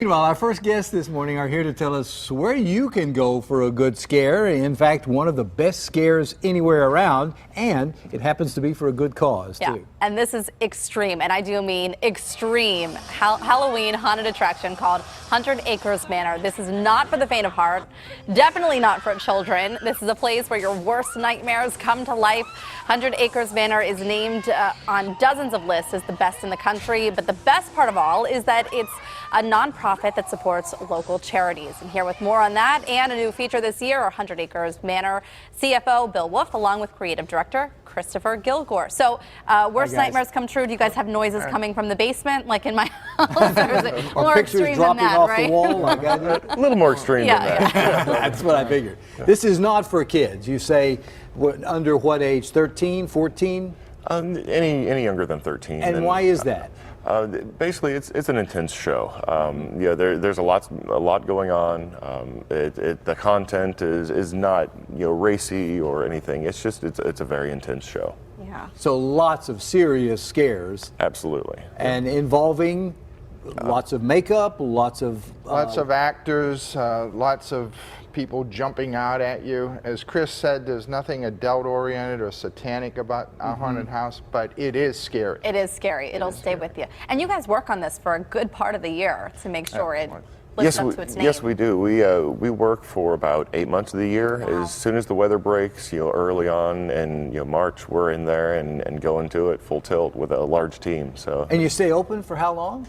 Meanwhile, our first guests this morning are here to tell us where you can go for a good scare. In fact, one of the best scares anywhere around, and it happens to be for a good cause, too. And this is extreme, and I do mean extreme Halloween haunted attraction called Hundred Acres Manor. This is not for the faint of heart, definitely not for children. This is a place where your worst nightmares come to life. Hundred Acres Manor is named on dozens of lists as the best in the country, but the best part of all is that it's a nonprofit that supports local charities. And here with more on that and a new feature this year are Hundred Acres Manor CFO Bill Wolfe, along with creative director Christopher Gilgour. So worst nightmares come true. Do you guys have noises coming from the basement, like in my house? Or is it more extreme than that, off right? the wall like I did? A little more extreme than that. Yeah. That's what I figured. This is not for kids. You say under what age? 13, 14? Any younger than 13. And why is that? Basically, it's an intense show. There's a lot going on. The content is not racy or anything. It's just it's a very intense show. Yeah. So lots of serious scares. Absolutely. And involving lots of makeup, lots of actors, lots of people jumping out at you. As Chris said, there's nothing adult-oriented or satanic about our haunted house, but it is scary. It is scary. It'll stay with you. And you guys work on this for a good part of the year to make sure it lives up to its name. Yes, we do. We work for about 8 months of the year. Wow. As soon as the weather breaks, early on in March, we're in there and go into it full tilt with a large team. So. And you stay open for how long?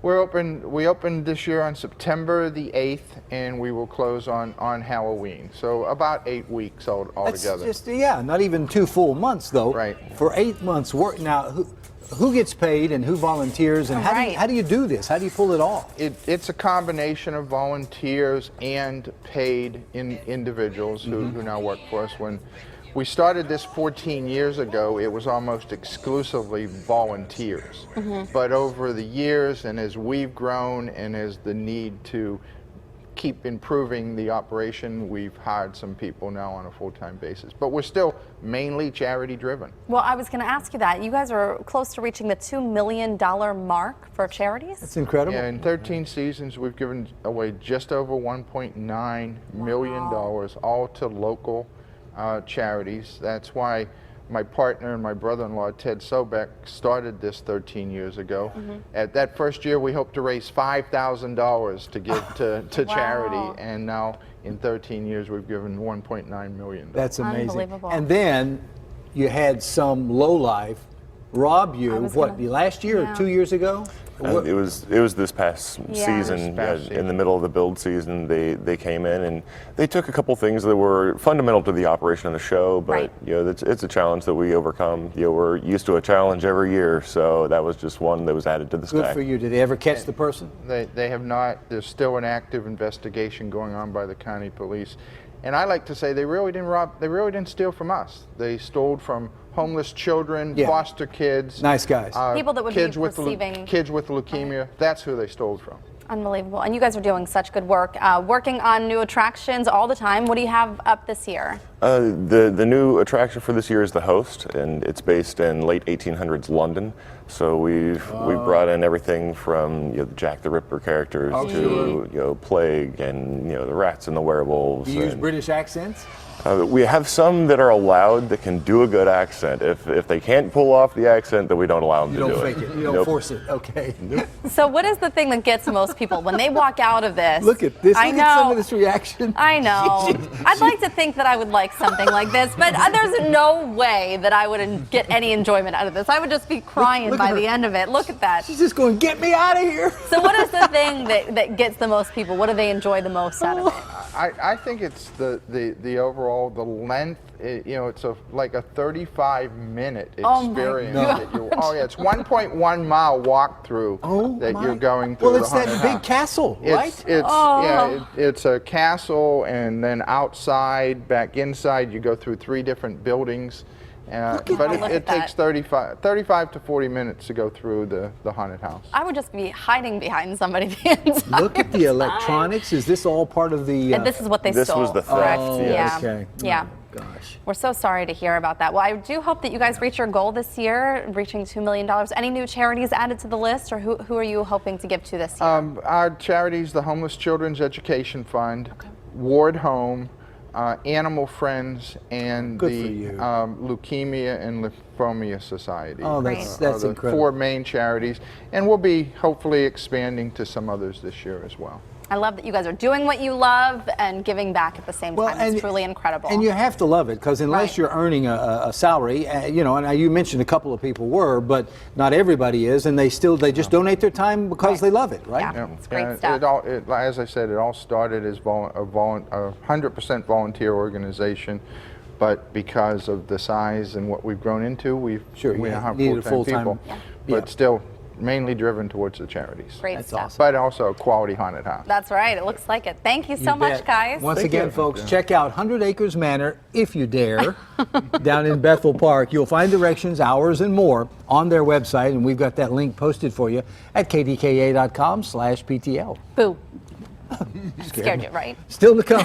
We're open. We opened this year on September the 8th, and we will close on Halloween. So about 8 weeks altogether. That's just, not even 2 full months though. Right. For 8 months work. Now, who gets paid and who volunteers, and how do you do this? How do you pull it off? It's a combination of volunteers and paid individuals who now work for us. When we started this 14 years ago, it was almost exclusively volunteers. But over the years, and as we've grown, and as the need to keep improving the operation, we've hired some people now on a full-time basis. But we're still mainly charity-driven. Well, I was going to ask you that. You guys are close to reaching the $2 million mark for charities? That's incredible. Yeah, in 13 seasons, we've given away just over $1.9 million, all to local charities. That's why my partner and my brother-in-law, Ted Sobek, started this 13 years ago. At that first year, we hoped to raise $5,000 to give to charity, and now in 13 years, we've given $1.9 million. That's amazing. Unbelievable. And then you had some lowlife rob you, last year or 2 years ago? It was this past season, in the middle of the build season. They came in and they took a couple things that were fundamental to the operation of the show, but it's a challenge that we overcome. We're used to a challenge every year, so that was just one that was added to the stack. Good for you. Did they ever catch the person? They have not. There's still an active investigation going on by the county police. And I like to say they really didn't rob, they really didn't steal from us. They stole from homeless children, foster kids. Nice guys. People that would kids be receiving. Kids with leukemia. That's who they stole from. Unbelievable. And you guys are doing such good work, working on new attractions all the time. What do you have up this year? The new attraction for this year is the Host, and it's based in late 1800s London. So we've brought in everything from the Jack the Ripper characters to Plague and the rats and the werewolves. Do you use British accents? We have some that are allowed that can do a good accent. If they can't pull off the accent, then we don't allow them to do it. You don't fake it. You don't force it. Okay. So what is the thing that gets most people when they walk out of this? Look at this. I Look know. at some of this reaction. I know. I'd like to think that I would like something like this, but there's no way that I would get any enjoyment out of this. I would just be crying look by at the her. end of it. Look at that. She's just going, get me out of here. So what is the thing that gets the most people? What do they enjoy the most out of it? I think it's the overall, the length. It's like a 35-minute experience. It's 1.1 mile walkthrough that you're going through. Well, it's that big castle, right? It's a castle, and then outside, back inside, you go through 3 different buildings. But it takes 35 to 40 minutes to go through the haunted house. I would just be hiding behind somebody the entire Look at the electronics. Is this all part of the... and this is what they stole. This was the theft. Correct. Yes. Okay. Yeah. Gosh. We're so sorry to hear about that. Well, I do hope that you guys reach your goal this year, reaching $2 million. Any new charities added to the list, or who are you hoping to give to this year? Our charities, the Homeless Children's Education Fund, Ward Home, Animal Friends, and Good the for you. Leukemia and Lymphoma Society. Oh, Great. that's the incredible. 4 main charities, and we'll be hopefully expanding to some others this year as well. I love that you guys are doing what you love and giving back at the same time. It's truly incredible. And you have to love it, because unless Right. you're earning a salary, you know, and you mentioned a couple of people were, but not everybody is, and they just donate their time because they love it, right? Yeah. It's great And stuff. As I said, it all started as a 100% volunteer organization, but because of the size and what we've grown into, we you now have needed a full-time full-time- people, Yeah. but still mainly driven towards the charities. Great That's stuff. awesome. But also a quality haunted house. That's right. It looks like it. Thank you so You much, bet. guys. Once Thank again, you. folks, Yeah. check out 100 Acres Manor, if you dare, down in Bethel Park. You'll find directions, hours, and more on their website, and we've got that link posted for you at kdka.com/PTL. Boo. Scared you, right? Still to come.